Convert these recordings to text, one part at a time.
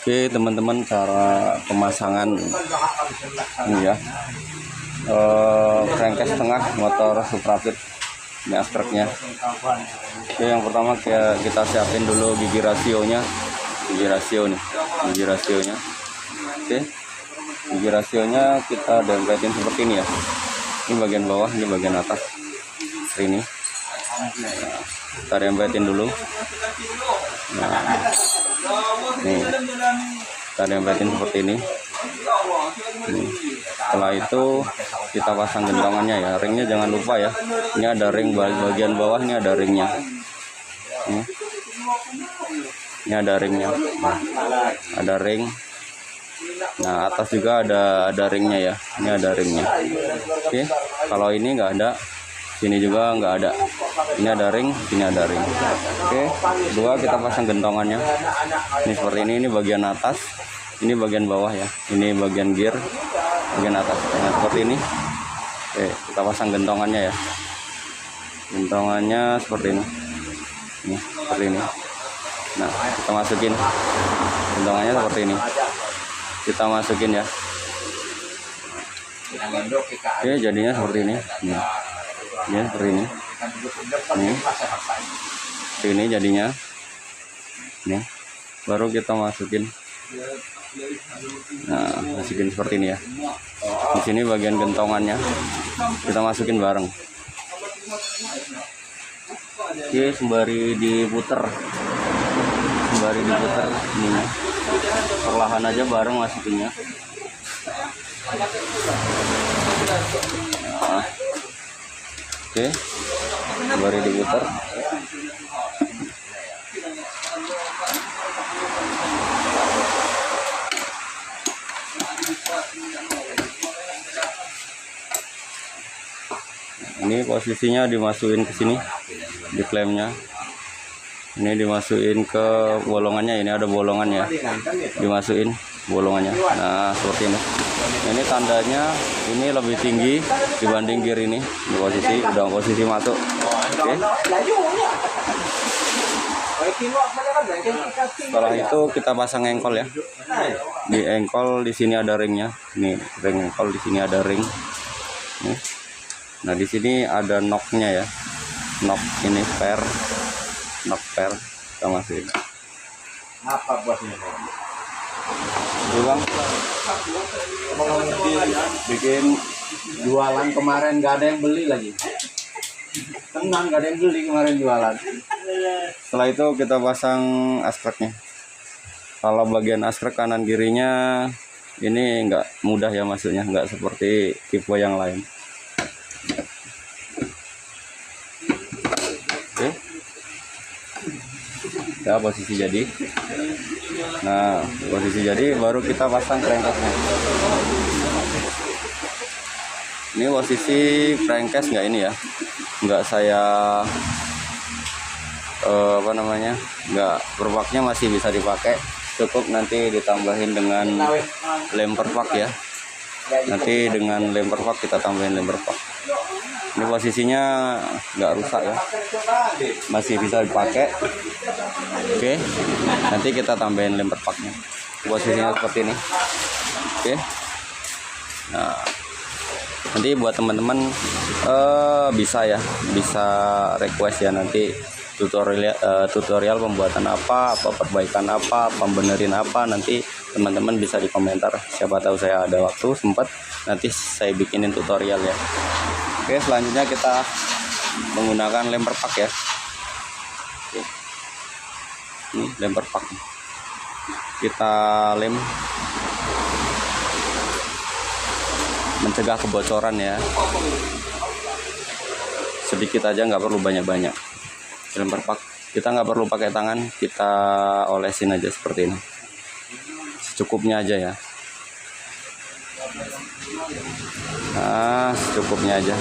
Oke teman-teman, cara pemasangan ini ya, crankcase tengah motor Suprafit ini aspeknya. Oke, yang pertama kita siapin dulu gigi rasionya, gigi rasionya. Oke, gigi rasionya kita dempetin seperti ini ya. Ini bagian bawah, ini bagian atas seperti ini. Kita dempetin dulu. Nah, nih kita dempetin seperti ini. Setelah itu kita pasang gentongannya ya, ringnya jangan lupa ya, ini ada ring bagian bawah, ini ada ringnya, ini ada ringnya. Nah, ada ring. Nah, atas juga ada ringnya ya, ini ada ringnya. Oke, kalau ini nggak ada, sini juga nggak ada, ini ada ring, sini ada ring. Oke, kedua kita pasang gentongannya ini seperti ini bagian atas, ini bagian bawah ya, ini bagian gear bagian atas. Nah, seperti ini. Oke, kita pasang gentongannya ya, gentongannya seperti ini, seperti ini. Nah, kita masukin gentongannya seperti ini, kita masukin ya. Oke, jadinya seperti ini. Ya, seperti ini. Ini jadinya. Nih, baru kita masukin. Nah, masukin seperti ini ya. Di sini bagian gentongannya kita masukin bareng. Oke, sembari diputer ini. Perlahan aja bareng masukinnya. Nah, oke, sembari diputer. Ini posisinya dimasukin ke sini di klemnya. Ini dimasukin ke bolongannya, ini ada bolongannya. Dimasukin bolongannya. Nah, seperti ini. Ini tandanya ini lebih tinggi dibanding gear ini. Di posisi udah posisi masuk. Oke. Setelah itu kita pasang engkol ya. Di engkol di sini ada ringnya. Nih, ring engkol di sini ada ring. Nih. Nah, di sini ada knocknya ya. Knock ini spare. Knock spare kita masukin. Apa buatnya? Bang, bikin jualan kemarin gak ada yang beli lagi. Tenang, gak ada yang beli kemarin jualan. setelah itu kita pasang aspeknya. Kalau bagian aspek kanan kirinya ini enggak mudah ya masuknya, enggak seperti tipe yang lain. Oke. Ya, posisi jadi. Nah, posisi jadi baru kita pasang crankcase-nya. Ini posisi crankcase nggak ini ya, nggak saya nggak perpaknya masih bisa dipakai, cukup nanti ditambahin dengan lem perpak ya. Nanti dengan lem perpak kita tambahin lem perpak. Ini posisinya nggak rusak ya, masih bisa dipakai. Oke, nanti kita tambahin lem perpaknya. Posisinya seperti ini. Oke, nah nanti buat teman-teman bisa request ya, nanti tutorial pembuatan apa perbaikan apa, pembenerin apa, nanti teman-teman bisa di komentar. Siapa tahu saya ada waktu sempat, nanti saya bikinin tutorial ya. Oke, selanjutnya kita menggunakan lem perpak ya. Oke. Ini lem perpak. Kita lem mencegah kebocoran ya. Sedikit aja, nggak perlu banyak-banyak. Lem perpak kita nggak perlu pakai tangan, kita olesin aja seperti ini. Secukupnya aja ya. Nah, secukupnya aja.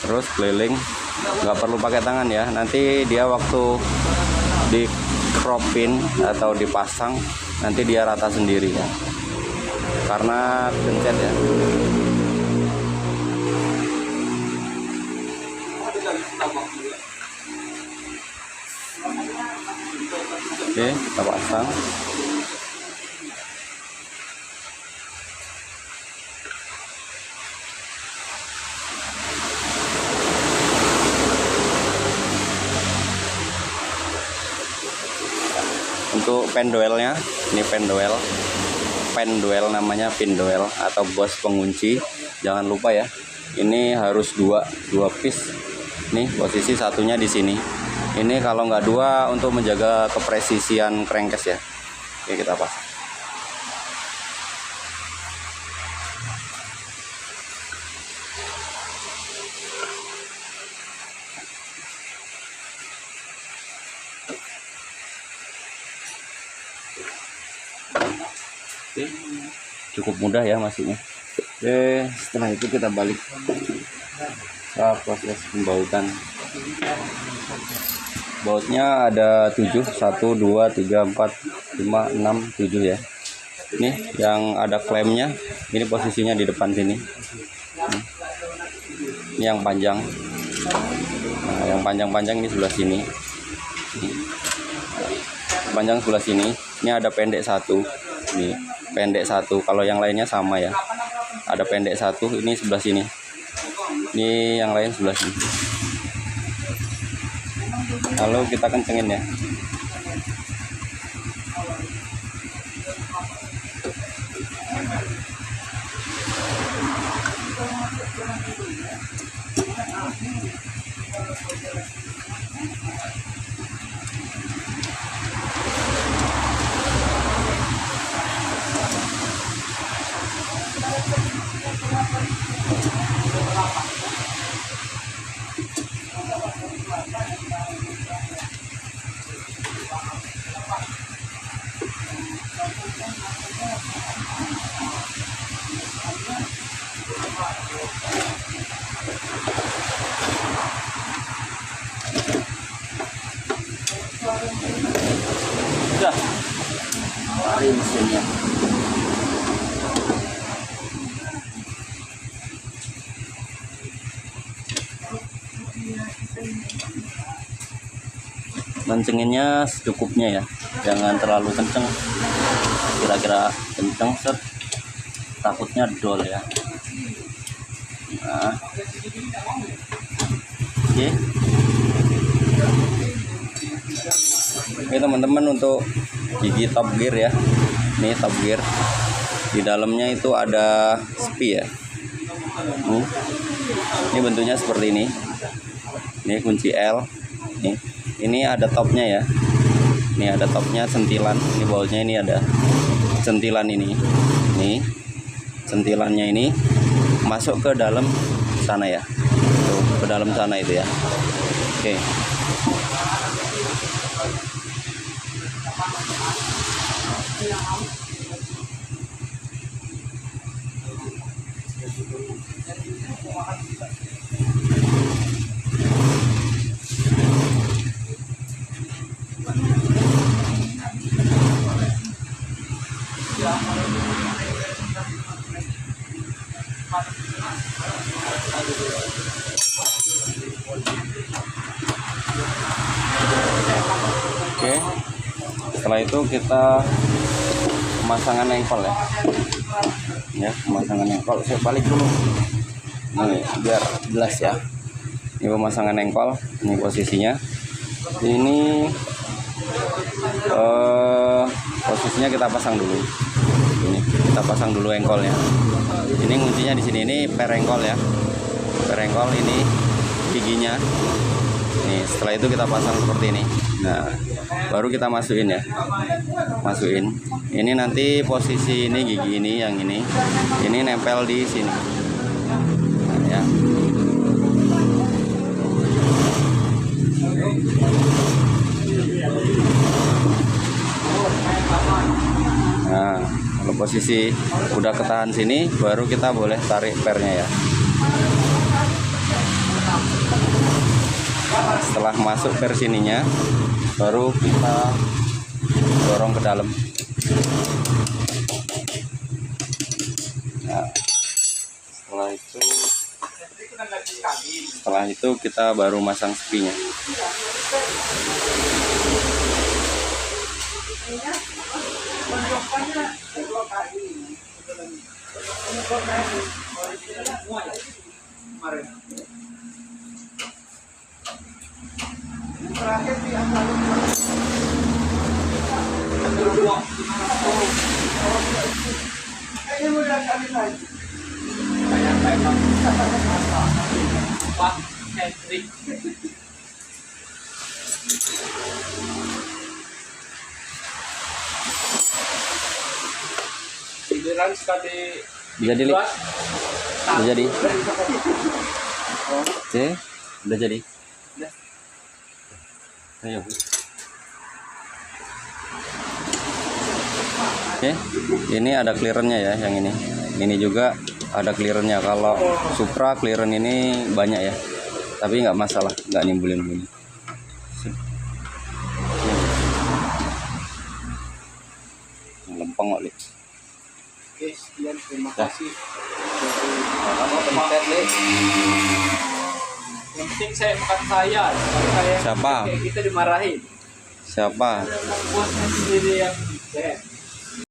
Terus keliling, nggak perlu pakai tangan ya. Nanti dia waktu di cropin atau dipasang, nanti dia rata sendiri ya, karena gencet ya. Oke, kita pasang. Untuk penduelnya, ini penduel namanya, pinduel atau bos pengunci. Jangan lupa ya, ini harus dua piece. Nih posisi satunya di sini. Ini kalau nggak dua untuk menjaga kepresisian crankcase ya. Oke, kita pasang. Oke, cukup mudah ya masuknya. Oke, setelah itu kita balik ke proses pembautan. Bautnya ada 7, 1, 2, 3, 4, 5, 6, 7 ya. Ini yang ada klemnya, ini posisinya di depan sini. Ini yang panjang. Nah, yang panjang-panjang ini sebelah sini. Panjang sebelah sini. Ini ada pendek satu. Ini pendek satu. Kalau yang lainnya sama ya. Ada pendek satu, ini sebelah sini. Ini yang lain sebelah sini. Lalu kita kencengin ya. Sudah. Mari mesinnya. Kencenginnya secukupnya ya, jangan terlalu kenceng, kira-kira kenceng set, takutnya dol ya. Nah, oke. Oke teman-teman, untuk gigi top gear ya, ini top gear, di dalamnya itu ada spi ya. Ini bentuknya seperti ini. Ini kunci L. Ini ada topnya ya. Ini ada topnya, sentilan. Ini bautnya, ini ada sentilan ini. Nih, sentilannya ini masuk ke dalam sana ya. Tuh, ke dalam sana itu ya. Oke. Oke, setelah itu kita pemasangan engkol ya, pemasangan engkol. Saya balik dulu nih biar jelas ya. Ini pemasangan engkol, ini posisinya. Ini posisinya kita pasang dulu. Ini kita pasang dulu engkolnya. Ini kuncinya di sini, ini per engkol ya. Per engkol ini giginya. Nih, setelah itu kita pasang seperti ini. Nah, baru kita masukin ya. Masukin. Ini nanti posisi ini gigi ini, yang ini nempel di sini. Nah, ya. Nah, kalau posisi udah ketahan sini, baru kita boleh tarik pernya ya. Setelah masuk per sininya, baru kita dorong ke dalam. Nah, setelah itu kita baru masang spinya. Giliran sekali Jadi Li. Udah jadi. Oke, udah jadi. Ayo. Oke, ini ada clearance-nya ya yang ini. Ini juga ada clearance-nya. Kalau Supra clearance ini banyak ya. Tapi nggak masalah, nggak nimbulin bunyi. Lempeng kok, Li. Oke, sekian terima Dah. kasih. Yang penting saya bukan saya. Kalau saya Siapa? kayak gitu dimarahin. Siapa? Bosnya sendiri yang